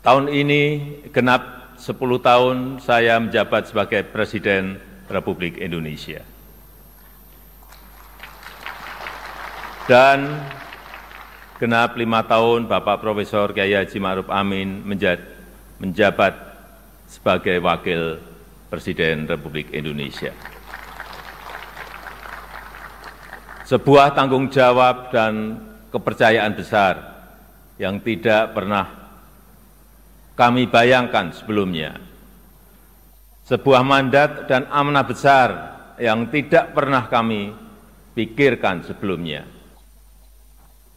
Tahun ini genap 10 tahun saya menjabat sebagai Presiden Republik Indonesia. Dan genap 5 tahun Bapak Profesor Kiai Haji Ma'ruf Amin menjabat sebagai Wakil Presiden Republik Indonesia. Sebuah tanggung jawab dan kepercayaan besar yang tidak pernah kami bayangkan sebelumnya. Sebuah mandat dan amanah besar yang tidak pernah kami pikirkan sebelumnya.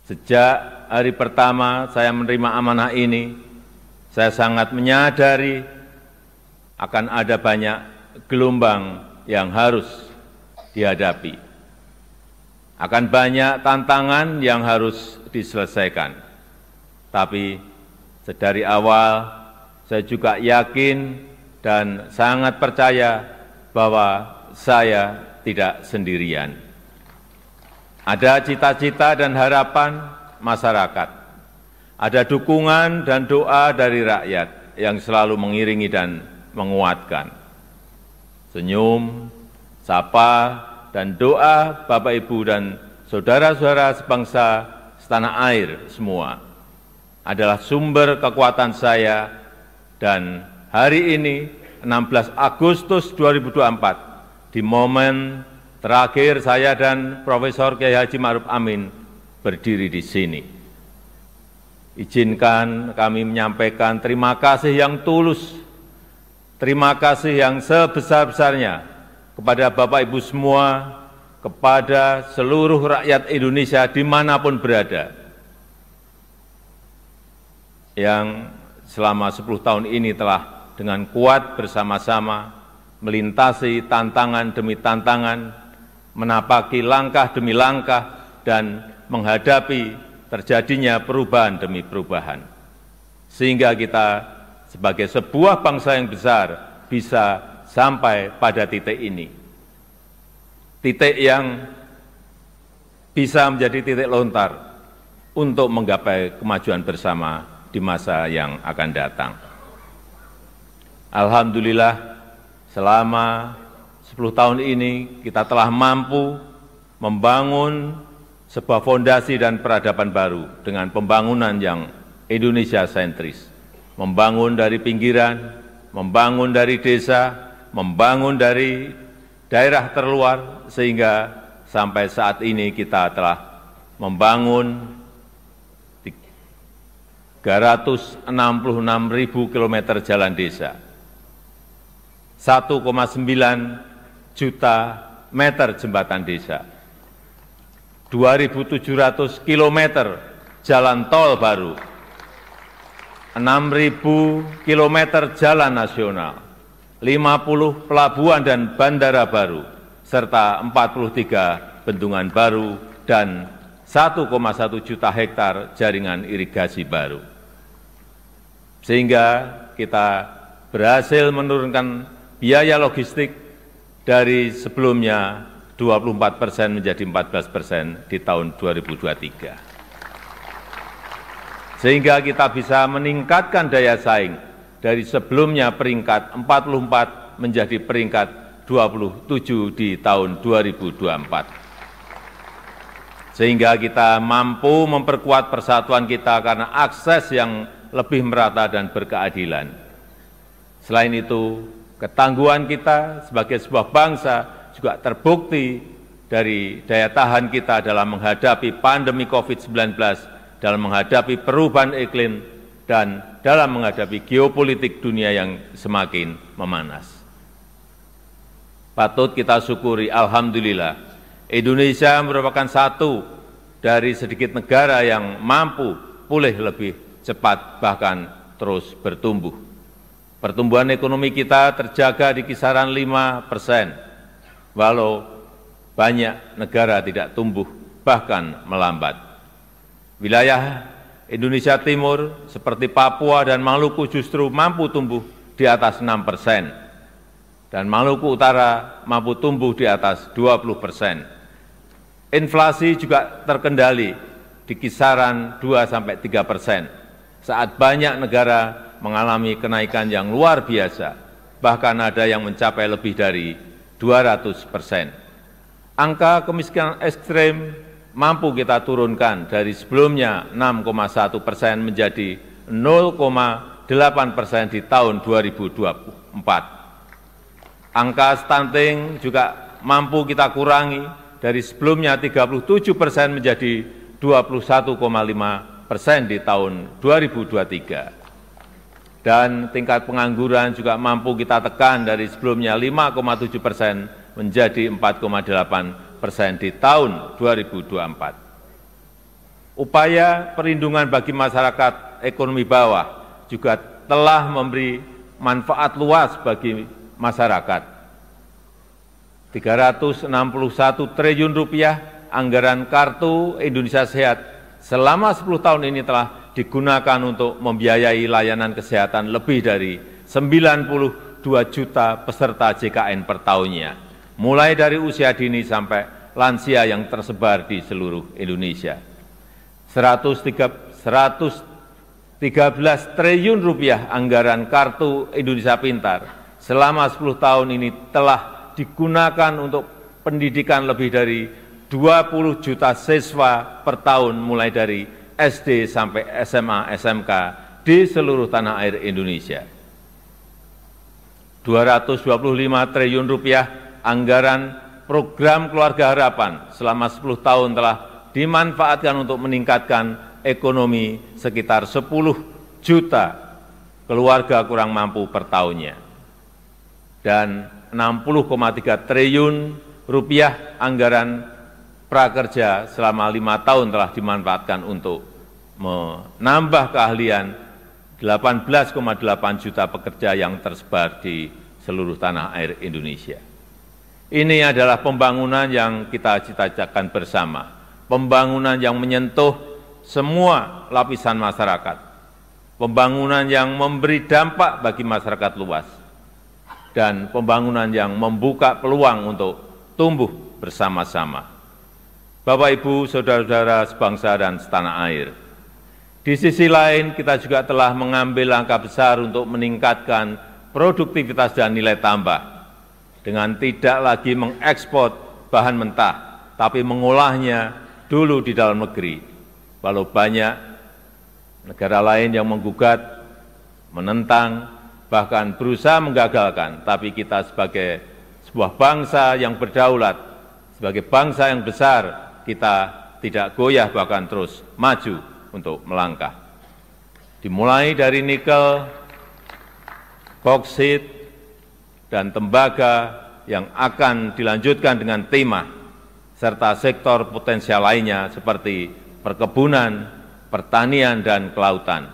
Sejak hari pertama saya menerima amanah ini, saya sangat menyadari akan ada banyak gelombang yang harus dihadapi. Akan banyak tantangan yang harus diselesaikan. Tapi sedari awal saya juga yakin dan sangat percaya bahwa saya tidak sendirian. Ada cita-cita dan harapan masyarakat. Ada dukungan dan doa dari rakyat yang selalu mengiringi dan menguatkan. Senyum, sapa, dan doa Bapak, Ibu, dan saudara-saudara sebangsa setanah air semua adalah sumber kekuatan saya. Dan hari ini, 16 Agustus 2024, di momen terakhir saya dan Profesor Kiai Haji Ma'ruf Amin berdiri di sini, izinkan kami menyampaikan terima kasih yang tulus, terima kasih yang sebesar-besarnya kepada Bapak Ibu semua, kepada seluruh rakyat Indonesia dimanapun berada, yang selama 10 tahun ini telah dengan kuat bersama-sama melintasi tantangan demi tantangan, menapaki langkah demi langkah, dan menghadapi terjadinya perubahan demi perubahan. Sehingga kita sebagai sebuah bangsa yang besar bisa sampai pada titik ini. Titik yang bisa menjadi titik lontar untuk menggapai kemajuan bersama di masa yang akan datang. Alhamdulillah, selama 10 tahun ini kita telah mampu membangun sebuah fondasi dan peradaban baru dengan pembangunan yang Indonesia sentris. Membangun dari pinggiran, membangun dari desa, membangun dari daerah terluar, sehingga sampai saat ini kita telah membangun 366.000 kilometer jalan desa, 1,9 juta meter jembatan desa, 2.700 kilometer jalan tol baru, 6.000 kilometer jalan nasional, 50 pelabuhan dan bandara baru, serta 43 bendungan baru dan 1,1 juta hektar jaringan irigasi baru. Sehingga kita berhasil menurunkan biaya logistik dari sebelumnya 24% menjadi 14% di tahun 2023. Sehingga kita bisa meningkatkan daya saing dari sebelumnya peringkat 44 menjadi peringkat 27 di tahun 2024. Sehingga kita mampu memperkuat persatuan kita karena akses yang lebih merata dan berkeadilan. Selain itu, ketangguhan kita sebagai sebuah bangsa juga terbukti dari daya tahan kita dalam menghadapi pandemi COVID-19, dalam menghadapi perubahan iklim, dan dalam menghadapi geopolitik dunia yang semakin memanas. Patut kita syukuri, alhamdulillah, Indonesia merupakan satu dari sedikit negara yang mampu pulih lebih cepat, bahkan terus bertumbuh. Pertumbuhan ekonomi kita terjaga di kisaran 5%, walau banyak negara tidak tumbuh, bahkan melambat. Wilayah Indonesia Timur seperti Papua dan Maluku justru mampu tumbuh di atas 6%, dan Maluku Utara mampu tumbuh di atas 20%. Inflasi juga terkendali di kisaran 2–3%, saat banyak negara mengalami kenaikan yang luar biasa, bahkan ada yang mencapai lebih dari 200%. Angka kemiskinan ekstrem mampu kita turunkan dari sebelumnya 6,1% menjadi 0,8% di tahun 2024. Angka stunting juga mampu kita kurangi dari sebelumnya 37% menjadi 21,5% di tahun 2023. Dan tingkat pengangguran juga mampu kita tekan dari sebelumnya 5,7% menjadi 4,8% di tahun 2024. Upaya perlindungan bagi masyarakat ekonomi bawah juga telah memberi manfaat luas bagi masyarakat. 361 triliun rupiah anggaran Kartu Indonesia Sehat selama 10 tahun ini telah digunakan untuk membiayai layanan kesehatan lebih dari 92 juta peserta JKN per tahunnya, mulai dari usia dini sampai lansia yang tersebar di seluruh Indonesia. 113 triliun rupiah anggaran Kartu Indonesia Pintar selama 10 tahun ini telah digunakan untuk pendidikan lebih dari 20 juta siswa per tahun mulai dari SD sampai SMA, SMK di seluruh tanah air Indonesia. 225 triliun rupiah anggaran program Keluarga Harapan selama 10 tahun telah dimanfaatkan untuk meningkatkan ekonomi sekitar 10 juta keluarga kurang mampu per tahunnya. Dan 60,3 triliun rupiah anggaran prakerja selama 5 tahun telah dimanfaatkan untuk menambah keahlian 18,8 juta pekerja yang tersebar di seluruh tanah air Indonesia. Ini adalah pembangunan yang kita cita-citakan bersama, pembangunan yang menyentuh semua lapisan masyarakat, pembangunan yang memberi dampak bagi masyarakat luas, dan pembangunan yang membuka peluang untuk tumbuh bersama-sama. Bapak, Ibu, saudara-saudara sebangsa dan setanah air, di sisi lain kita juga telah mengambil langkah besar untuk meningkatkan produktivitas dan nilai tambah dengan tidak lagi mengekspor bahan mentah, tapi mengolahnya dulu di dalam negeri. Walau banyak negara lain yang menggugat, menentang, bahkan berusaha menggagalkan, tapi kita sebagai sebuah bangsa yang berdaulat, sebagai bangsa yang besar, kita tidak goyah bahkan terus maju untuk melangkah. Dimulai dari nikel, boksit, dan tembaga yang akan dilanjutkan dengan timah, serta sektor potensial lainnya seperti perkebunan, pertanian, dan kelautan.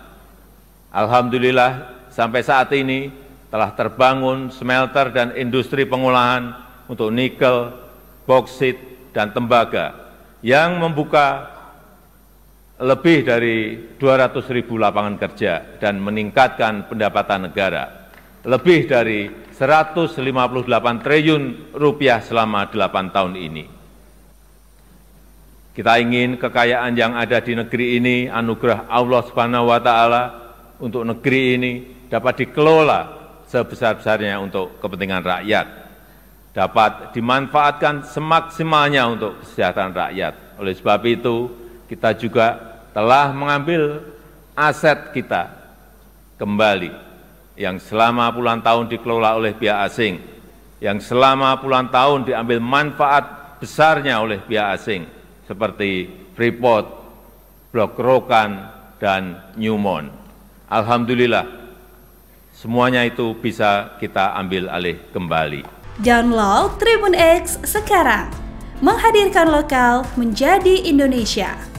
Alhamdulillah sampai saat ini telah terbangun smelter dan industri pengolahan untuk nikel, boksit, dan tembaga yang membuka lebih dari 200.000 lapangan kerja dan meningkatkan pendapatan negara lebih dari 158 triliun rupiah selama 8 tahun ini. Kita ingin kekayaan yang ada di negeri ini, anugerah Allah Subhanahu wa Ta'ala untuk negeri ini dapat dikelola sebesar-besarnya untuk kepentingan rakyat, dapat dimanfaatkan semaksimalnya untuk kesejahteraan rakyat. Oleh sebab itu, kita juga telah mengambil aset kita kembali yang selama puluhan tahun dikelola oleh pihak asing, yang selama puluhan tahun diambil manfaat besarnya oleh pihak asing, seperti Freeport, Blok Rokan, dan Newmont. Alhamdulillah, semuanya itu bisa kita ambil alih kembali. Download Tribun X sekarang, menghadirkan lokal menjadi Indonesia.